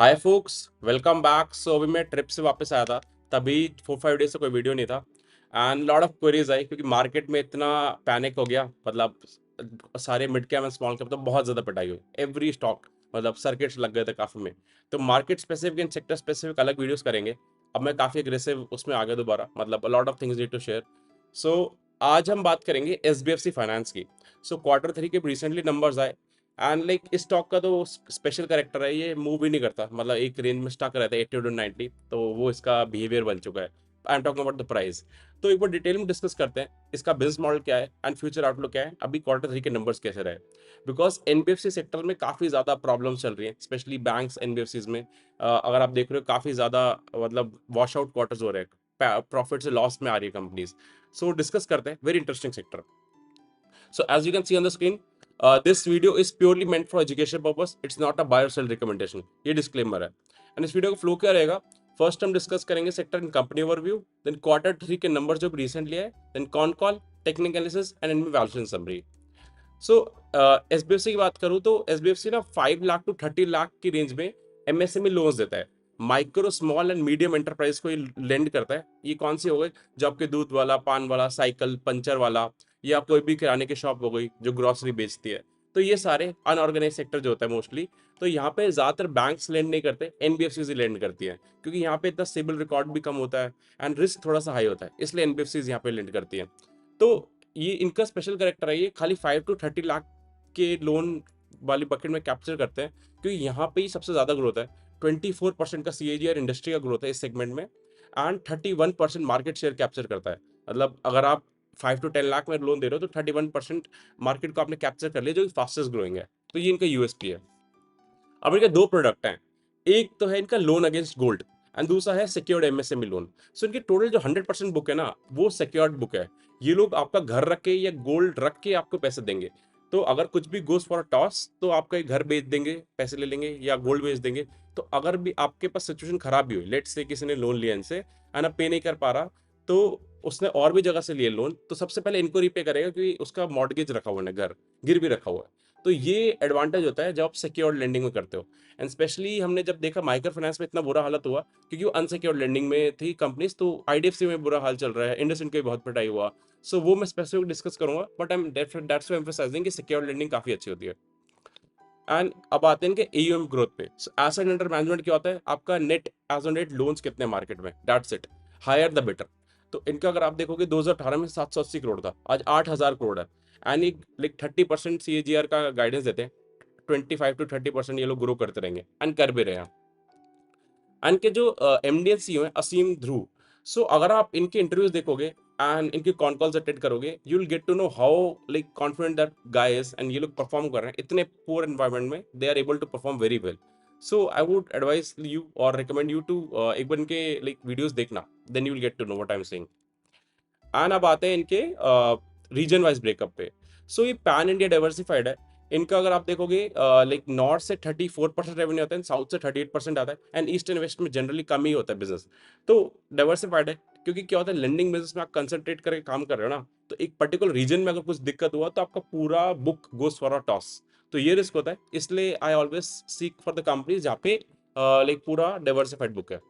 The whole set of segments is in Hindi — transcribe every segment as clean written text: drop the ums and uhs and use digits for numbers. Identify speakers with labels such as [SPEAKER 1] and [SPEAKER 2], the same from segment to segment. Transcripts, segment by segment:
[SPEAKER 1] हाय फोक्स, वेलकम बैक। सो अभी मैं ट्रिप से वापस आया था, तभी 4-5 डेज से कोई वीडियो नहीं था एंड लॉट ऑफ क्वेरीज आई क्योंकि मार्केट में इतना पैनिक हो गया। मतलब सारे mid cap and small cap तो बहुत ज़्यादा पिटाई हुई, एवरी स्टॉक मतलब सर्किट्स लग गए थे काफ़ी में। तो market specific and sector specific अलग वीडियोस करेंगे। अब मैं काफ़ी अग्रेसिव उसमें आ गया दोबारा, मतलब lot of things need to share. So आज हम बात करेंगे SBFC फाइनेंस की। सो Q3 के रिसेंटली नंबर्स आए एंड लाइक इस स्टॉक का तो स्पेशल करेक्टर है, ये मूव ही नहीं करता, मतलब एक रेंज में स्टक रहता है 80 टू 90। तो वो इसका बिहेवियर बन चुका है। I am talking about the price. तो एक बार डिटेल में डिस्कस करते हैं इसका बिजनेस मॉडल क्या है एंड फ्यूचर आउटलुक क्या है, अभी Q3 के नंबर्स कैसे रहे। बिकॉज एनबीएफसी सेक्टर में काफ़ी ज़्यादा प्रॉब्लम चल रही है, स्पेशली बैंक्स एनबीएफसीज में। अगर आप देख रहे हो काफ़ी ज़्यादा मतलब वॉश आउट क्वार्टर्स हो रहे हैं, प्रॉफिट से लॉस में आ रही है कंपनीज। सो डिस्कस करते हैं, very interesting sector. So as you can see on the screen, this video is purely meant for education purpose. It's not a buy or sell recommendation. ये disclaimer है। And इस वीडियो का फ्लो क्या रहेगा? फर्स्ट हम डिस्कस करेंगे sector in company overview, then Q3 के नंबर जो रिसेंटली है, then con call, technical analysis and and में वैल्यूएशन समरी। सो एसबीएफसी की बात करूं तो एसबीएफसी ना 5 लाख टू 30 लाख की रेंज में एमएसएमई लोन्स देता है। Micro small and medium enterprise को ये लेंड करता है। ये कौन सी हो गई? जो आपके दूध वाला, पान वाला, साइकिल पंचर वाला, या कोई भी किराने की शॉप हो गई जो ग्रोसरी बेचती है। तो ये सारे अनऑर्गेनाइज सेक्टर जो होता है मोस्टली, तो यहाँ पे ज्यादातर बैंक्स लेंड नहीं करते, एनबीएफसी ही लेंड करती है, क्योंकि यहाँ पे इतना सिबिल रिकॉर्ड भी कम होता है एंड रिस्क थोड़ा सा हाई होता है, इसलिए एनबीएफसी यहाँ पे लेंड करती है। तो ये इनका स्पेशल करेक्टर है, ये खाली 5 to 30 लाख के लोन वाली बकेट में कैप्चर करते हैं, क्योंकि यहाँ पे ही सबसे ज्यादा ग्रोथ है। 24% का CAGR इंडस्ट्री का ग्रोथ है इस सेगमेंट में एंड 31% मार्केट शेयर कैप्चर करता है। मतलब अगर आप 5 to 10 लाख में लोन दे रहे हो तो 31% मार्केट को आपने कैप्चर कर लिया, जो फास्टेस्ट ग्रोइंग है। तो ये इनका यूएसपी है। अब इनके दो प्रोडक्ट हैं, एक तो है इनका लोन अगेंस्ट गोल्ड एंड दूसरा है सिक्योर्ड एमएसएमई लोन। सो इनकी टोटल जो 100% बुक है ना, वो सिक्योर्ड बुक है। ये लोग आपका घर रख के या गोल्ड रख के आपको पैसे देंगे। तो अगर कुछ भी गोज फॉर टॉस, तो आपका ये घर बेच देंगे, पैसे ले लेंगे या गोल्ड बेच देंगे। तो अगर भी आपके पास सिचुएशन खराब भी हुई, लेट्स से किसी ने लोन लिया इनसे एंड अब पे नहीं कर पा रहा, तो उसने और भी जगह से लिए लोन, तो सबसे पहले इनको रीपे करेगा, क्योंकि उसका मॉर्गेज रखा हुआ है, घर गिर भी रखा हुआ है। तो ये एडवांटेज होता है जब आप सिक्योर्ड लेंडिंग में करते हो। एंड स्पेशली हमने जब देखा माइक्रो फाइनेंस में इतना बुरा हालत हुआ, क्योंकि वो अनसिक्योर्ड लेंडिंग में थी कंपनीज, तो आईडीएफसी में बुरा हाल चल रहा है, इंडसइंड का भी बहुत पिटाई हुआ। सो वो मैं स्पेसिफिक डिस्कस करूंगा, but I am that's why emphasizing कि सिक्योर्ड लेंडिंग काफी अच्छी होती है। एंड अब आते हैं इनके एयूएम ग्रोथ पे। एसेट अंडर मैनेजमेंट क्या होता है? आपका net as on date loans कितने मार्केट में, that's it. Higher the better. तो इनका अगर आप देखोगे 2018 में 780 करोड़ था, आज 8000 करोड़ है। एंड एक लाइक 30% CAGR का गाइडेंस देते हैं। 25 to 30% ये लोग ग्रो करते रहेंगे एंड कर भी रहे हैं। एंड के जो MD and CEO है असीम ध्रुव। सो अगर आप इनके इंटरव्यूज देखोगे एंड इनके कॉन कॉल्स अटेंड करोगे, you will get to know how like confident that guy is, and ये लोग परफॉर्म कर रहे हैं इतने पुअर एनवायरनमेंट में, they are able to perform very well. So I would advise you और रिकमेंड यू टू एक बार इनके लाइक वीडियोस देखना, then you will get to know what I am saying. And अब आते हैं इनके रीजन वाइज ब्रेकअप पे। सो ये पैन इंडिया डाइवर्सिफाइड है। इनका अगर आप देखोगे लाइक नॉर्थ से 34% रेवेन्यू आता है, साउथ से 38% आता है, एंड ईस्ट एंड वेस्ट में जनरली कम ही होता है बिजनेस। तो डाइवर्सिफाइड है, क्योंकि क्या होता है, लेंडिंग बिजनेस में आप कंसंट्रेट करके काम कर रहे हो ना, तो एक पर्टिकुलर रीजन में अगर कुछ दिक्कत हुआ तो आपका पूरा book goes for a toss. तो ये रिस्क होता है, इसलिए I always seek for the companies जहाँ पे लाइक पूरा डाइवर्सिफाइड बुक है।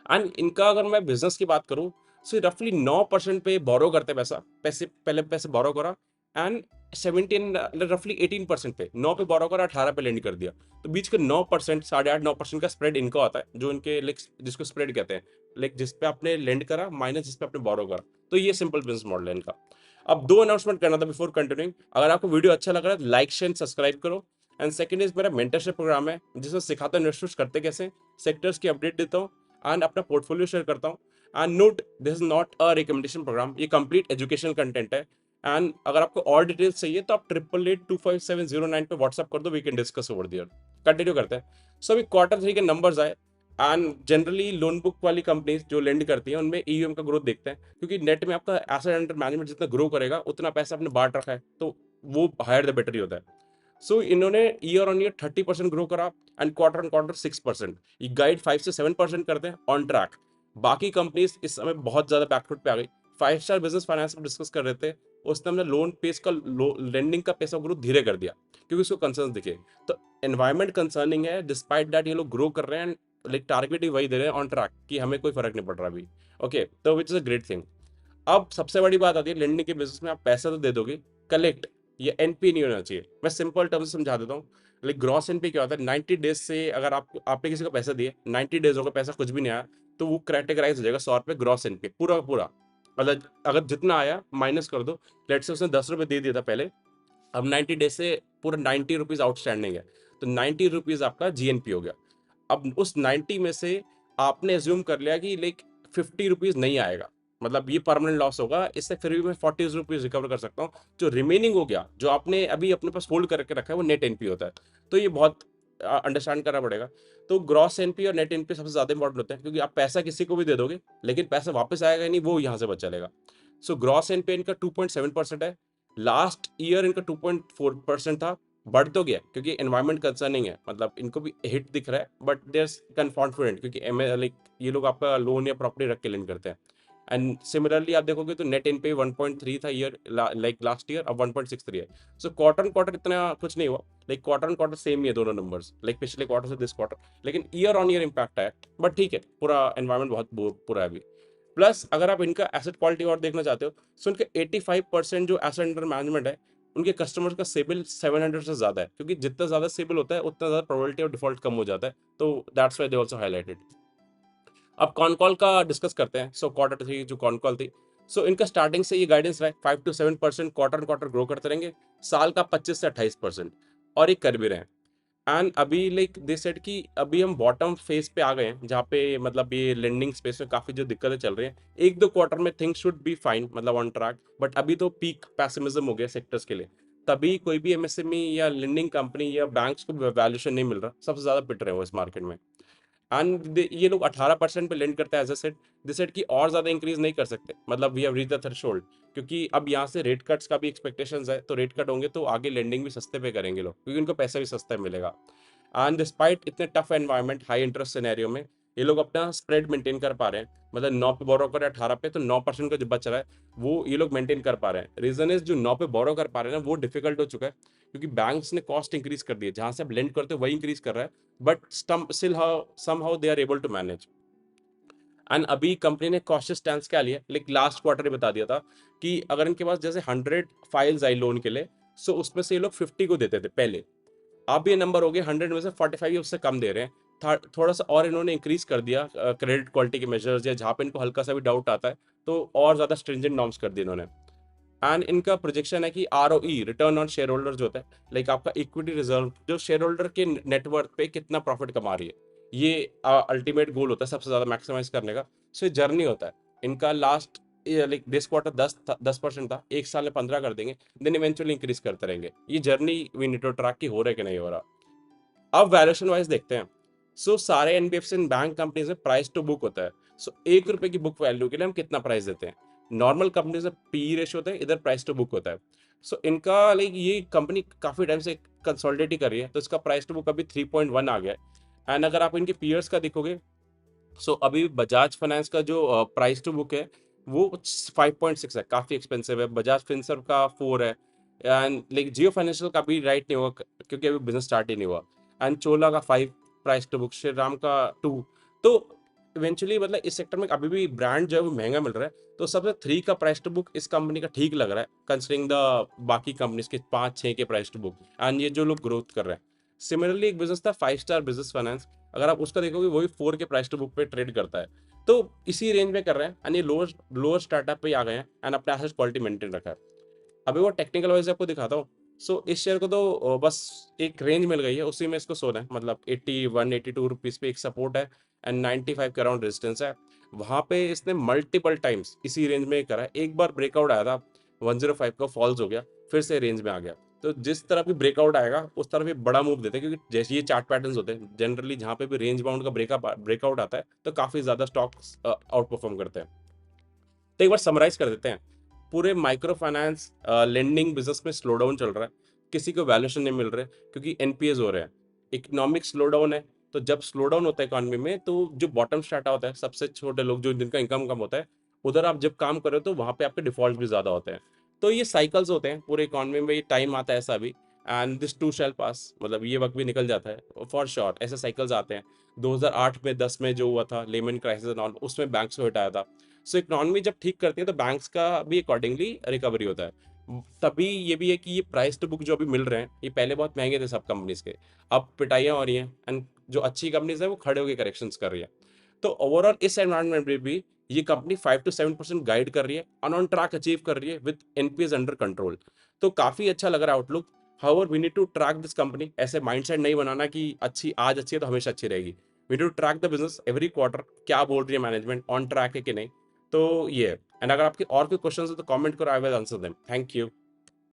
[SPEAKER 1] एंड इनका अगर मैं बिजनेस की बात करूं, सो रफली 9% पे बोरो करते हैं पैसा, पैसे पहले पैसे बोरो करा एंड 17 रफली 18% पे, 9 पे बोरो करा, 18 पे लेंड कर दिया। तो बीच के 9%, 8.5-9% का स्प्रेड इनका आता है, जो इनके लाइक जिसको स्प्रेड कहते हैं, लाइक जिस पे आपने लेंड करा माइनस जिस पे आपने बोरो करा। तो ये सिंपल बिजनेस मॉडल है इनका। अब दो अनाउंसमेंट करना था बिफोर कंटिन्यूइंग। अगर आपको वीडियो अच्छा लग रहा है, लाइक शेयर सब्सक्राइब करो। एंड सेकंड इज मेरा मेंटरशिप प्रोग्राम है, जिसमें सिखाता हूं इन्वेस्टर्स करते कैसे, सेक्टर्स की अपडेट देता हूँ एंड अपना पोर्टफोलियो शेयर करता हूँ। And note, this is not a recommendation program, ये कंप्लीट एजुकेशनल कंटेंट है। एंड अगर आपको और डिटेल्स चाहिए तो आप 88825709 पे व्हाट्सअप कर दो, we can discuss over there. Continue करते हैं। सो अभी Q3 के नंबर्स आए एंड जनरली लोन बुक वाली कंपनीज जो लेंड करती हैं उनमें EUM का ग्रोथ देखते हैं, क्योंकि नेट में आपका एसेट अंडर मैनेजमेंट जितना ग्रो करेगा उतना पैसा आपने बांट रखा है, तो वो हायर द बेटर ही होता है। सो इन्होंने ईयर ऑन ईयर 30% ग्रो करा एंड क्वार्टर ऑन क्वार्टर 6%। ये गाइड 5 से 7% करते हैं ऑन ट्रैक। बाकी कंपनीज इस समय बहुत ज्यादा बैकफुट पे आ गई। 5 स्टार बिजनेस फाइनेंस में डिस्कस कर रहे थे, उसने अपना लोन पेस का लेंडिंग का पैसा ग्रोथ धीरे कर दिया क्योंकि उसको कंसर्न दिखे। तो एनवायरमेंट कंसर्निंग है, डिस्पाइट दैट ये लोग ग्रो कर रहे हैं, लाइक टारगेट ही वही दे रहे हैं ऑन ट्रैक कि हमें कोई फर्क नहीं पड़ रहा अभी। ओके, तो which is a great thing. अब सबसे बड़ी बात आती है लेंडिंग के बिजनेस में, आप पैसा तो दे दोगे, कलेक्ट, ये एनपी नहीं होना चाहिए। मैं सिंपल टर्म से समझा देता हूँ। लाइक ग्रॉस एनपी क्या होता है, 90 डेज से अगर आप आपने किसी को पैसा दिए, 90 डेज हो गए पैसा कुछ भी नहीं आया, तो वो कैटेगराइज हो जाएगा 100 रुपये ग्रॉस एनपी पूरा का पूरा। मतलब अगर जितना आया माइनस कर दो, लेट से उसने 10 रुपये दे दिया था पहले, अब 90 डेज से पूरा 90 रुपीज आउटस्टैंडिंग है, तो 90 रुपीज आपका जीएनपी हो गया। अब उस 90 में से आपने एज्यूम कर लिया कि लाइक 50 रुपीज नहीं आएगा, मतलब ये परमानेंट लॉस होगा, इससे फिर भी मैं 40 रुपीज रिकवर कर सकता हूँ। जो रिमेनिंग हो गया, जो आपने अभी अपने पास होल्ड करके रखा है, वो नेट एनपी होता है। तो ये बहुत अंडरस्टैंड करना पड़ेगा। तो ग्रॉस एनपी और नेट एनपी सबसे ज्यादा इंपॉर्टेंट होता है, क्योंकि आप पैसा किसी को भी दे दोगे लेकिन पैसा वापस आएगा नहीं, वो यहाँ से बच चलेगा। सो ग्रॉस एनपी इनका 2.7% है, लास्ट ईयर इनका 2.4% था, बढ़ तो गया क्योंकि एनवायरमेंट कंसर्निंग है, मतलब इनको भी हिट दिख रहा है, बट देयर कन्फॉन्फिडेंट क्योंकि लाइक ये लोग आपका लोन या प्रॉपर्टी रख के लेन करते हैं। एंड सिमिलरली आप देखोगे तो नेट एनपी 1.3 था ईयर, लाइक लास्ट ईयर, अब 1.63 है। सो क्वार्टर क्वार्टर इतना कुछ नहीं हुआ, लाइक क्वार्टर क्वार्टर सेम ही है दोनों नंबर्स, लाइक पिछले क्वार्टर से दिस क्वार्टर, लेकिन ईयर ऑन ईयर इंपैक्ट है, बट ठीक है, पूरा एनवायरमेंट बहुत पूरा है अभी। प्लस अगर आप इनका एसेट क्वालिटी और देखना चाहते हो, सो इनके 85% जो एसेट अंडर मैनेजमेंट है, उनके कस्टमर्स का सिबिल 700 से ज्यादा है, क्योंकि जितना ज्यादा सिबिल होता है उतना ज्यादा प्रोबेबिलिटी ऑफ डिफॉल्ट कम हो जाता है, तो that's why they also highlighted. अब कॉन कॉल का डिस्कस करते हैं। सो क्वार्टर थ्री जो कॉन कॉल थी, सो इनका स्टार्टिंग से ये गाइडेंस रहा है 5 to 7% क्वार्टर क्वार्टर ग्रो करते रहेंगे, साल का 25 से 28%, और ये कर भी रहे हैं। एंड अभी लाइक दे सेड कि अभी हम बॉटम फेज पे आ गए हैं, जहाँ पे मतलब ये लेंडिंग स्पेस में काफी जो दिक्कतें चल रही हैं, एक दो क्वार्टर में थिंग्स शुड बी फाइन, मतलब ऑन ट्रैक, बट अभी तो पीक पैसिमिज्म हो गया सेक्टर्स के लिए। तभी कोई भी एमएसएमई या लेंडिंग कंपनी या बैंक्स को वैल्यूएशन नहीं मिल रहा, सबसे ज्यादा पिट रहे हो इस मार्केट में। एंड ये लोग 18% पे लेंड करते हैं, as a set this set की और ज्यादा इंक्रीज नहीं कर सकते, मतलब we have reach the threshold, क्योंकि अब यहाँ से रेट कट्स का भी एक्सपेक्टेशंस है, तो रेट कट होंगे तो आगे लेंडिंग भी सस्ते पे करेंगे लोग, क्योंकि उनको पैसा भी सस्ता मिलेगा। एंड डिस्पाइट इतने tough environment, high interest scenario में ये लोग अपना स्प्रेड मेंटेन कर पा रहे हैं, मतलब 9 पे बोरो कर 18 पे, तो 9% का जो बच रहा है वो ये लोग मेंटेन कर पा रहे हैं। रीजन इज जो 9 पे बोरो कर पा रहे हैं ना, वो डिफिकल्ट हो चुका है, क्योंकि बैंक्स ने कॉस्ट इंक्रीज कर दी है, जहां से आप लेंड करते हो वही इंक्रीज कर रहा है, but still how somehow they are able to manage. And अभी कंपनी ने कॉशियस स्टैंस क्या लिया, लाइक लास्ट क्वार्टर ही बता दिया था कि अगर इनके पास जैसे 100 फाइल्स आई लोन के लिए, सो उसमें से ये लोग 50 को देते थे पहले, अब ये नंबर हो गए 100 में से 45 उससे कम दे रहे हैं। थोड़ा सा और इन्होंने इंक्रीज कर दिया क्रेडिट क्वालिटी के मेजर्स, या जहाँ पे इनको हल्का सा भी डाउट आता है तो और ज्यादा स्ट्रिंजेंट नॉर्म्स कर दिए इन्होंने। एंड इनका प्रोजेक्शन है कि ROE, return on share holder जो होता है, लाइक आपका इक्विटी रिजर्व जो शेयर होल्डर के नेटवर्थ पे कितना प्रॉफिट कमा रही है, ये अल्टीमेट गोल होता है सबसे ज्यादा मैक्सिमाइज करने का। सो ये जर्नी होता है इनका। लास्ट लाइक दिस क्वार्टर 10% था, एक साल में 15 कर देंगे, देन इवेंचुअली इंक्रीज करते रहेंगे। ये journey we need to track की हो रहा है कि नहीं हो रहा। अब वैल्यूएशन वाइज देखते हैं। सो सारे एनबीएफसी एंड बैंक कंपनीज में प्राइस टू बुक होता है। सो 1 रुपए की बुक वैल्यू के लिए हम कितना प्राइस देते हैं। नॉर्मल कंपनीज में पी रेशियो होता है, इधर प्राइस टू बुक होता है। सो इनका लाइक ये कंपनी काफी टाइम से कंसोलिडेट ही कर रही है, तो इसका प्राइस टू बुक अभी 3.1 आ गया है। एंड अगर आप इनके पीयर्स का देखोगे, सो अभी बजाज फाइनेंस का जो प्राइस टू बुक है वो 5.6 है, काफी एक्सपेंसिव है। बजाज फिनसर्व का 4 है, एंड लाइक जियो फाइनेंशियल का भी राइट नहीं हुआ क्योंकि अभी बिजनेस स्टार्ट ही नहीं हुआ। एंड चोला का 5 price to book, Shri Ram का 2। तो इवेंचुअली मतलब इस सेक्टर में अभी भी ब्रांड जो है वो महंगा मिल रहा है, तो सबसे 3 का प्राइस टू बुक इस कंपनी का ठीक लग रहा है, कंसिडरिंग द बाकी कंपनीज के 5-6 के प्राइस टू बुक, एंड ये जो लोग ग्रोथ कर रहे हैं। सिमिलरली एक बिजनेस था 5 स्टार बिजनेस फाइनेंस, अगर आप उसका देखोगे वही 4 के प्राइस टू बुक पे ट्रेड करता है, तो इसी रेंज में कर रहे हैं, एंड ये लोअर लोअर स्टार्टअप पे आ गए हैं, एंड अपने एसेट क्वालिटी मेंटेन रखा है। अभी वो टेक्निकल वाइज आपको दिखाता हूँ। सो इस शेयर को तो बस एक रेंज मिल गई है, उसी में इसको सोना है, मतलब 81-82 रुपीज पे एक सपोर्ट है, एंड 95 के अराउंड रेजिस्टेंस है। वहां पे इसने मल्टीपल टाइम्स इसी रेंज में करा है, एक बार ब्रेकआउट आया था 105 का, फॉल्स हो गया, फिर से रेंज में आ गया। तो जिस तरफ भी ब्रेकआउट आएगा उस तरफ ये बड़ा मूव देते हैं, क्योंकि जैसे ये चार्ट पैटर्न्स होते हैं जनरली, जहाँ पे भी रेंज बाउंड का ब्रेकआउट आता है तो काफी ज्यादा स्टॉक्स आउट परफॉर्म करते हैं। तो एक बार समराइज कर देते हैं। पूरे माइक्रो फाइनेंस लेंडिंग बिजनेस में स्लो डाउन चल रहा है, किसी को वैल्यूएशन नहीं मिल रहा है क्योंकि एनपीएस हो रहे हैं, इकोनॉमिक स्लो डाउन है। तो जब स्लो डाउन होता है इकोनॉमी में, तो जो बॉटम स्टार्टा होता है, सबसे छोटे लोग जो जिनका इनकम कम होता है, उधर आप जब काम कर रहे हो तो वहां पे आपके डिफॉल्ट भी ज्यादा होते हैं। तो ये साइकिल्स होते हैं पूरे इकोनॉमी में, ये टाइम आता है ऐसा भी, एंड दिस टू शैल पास, मतलब ये वक्त भी निकल जाता है फॉर श्योर, ऐसे साइकिल्स आते हैं। 2008 में 10 में जो हुआ था लेमन क्राइसिस एंड ऑल, उसमें बैंक्स को हटाया था। सो इकोनॉमी जब ठीक करती है तो बैंक्स का भी अकॉर्डिंगली रिकवरी होता है। तभी ये भी है कि ये प्राइस टू बुक जो अभी मिल रहे हैं, ये पहले बहुत महंगे थे सब कंपनीज के, अब पिटाइयाँ हो रही हैं, एंड जो अच्छी कंपनीज है वो खड़े होकर करेक्शंस कर रही है। तो ओवरऑल इस एनवायरनमेंट में भी ये कंपनी 5 to 7% गाइड कर रही है, ऑन ऑन ट्रैक अचीव कर रही है विद एनपीएस अंडर कंट्रोल। तो काफी अच्छा लग रहा है outlook. However we need to track this company, ऐसे माइंडसेट नहीं बनाना कि अच्छी आज अच्छी है तो हमेशा अच्छी रहेगी। We need to track the business every quarter, क्या बोल रही है मैनेजमेंट, ऑन ट्रैक है कि नहीं। तो ये है। एंड अगर आपके और कोई क्वेश्चन है तो कमेंट करो, I will answer them. Thank you.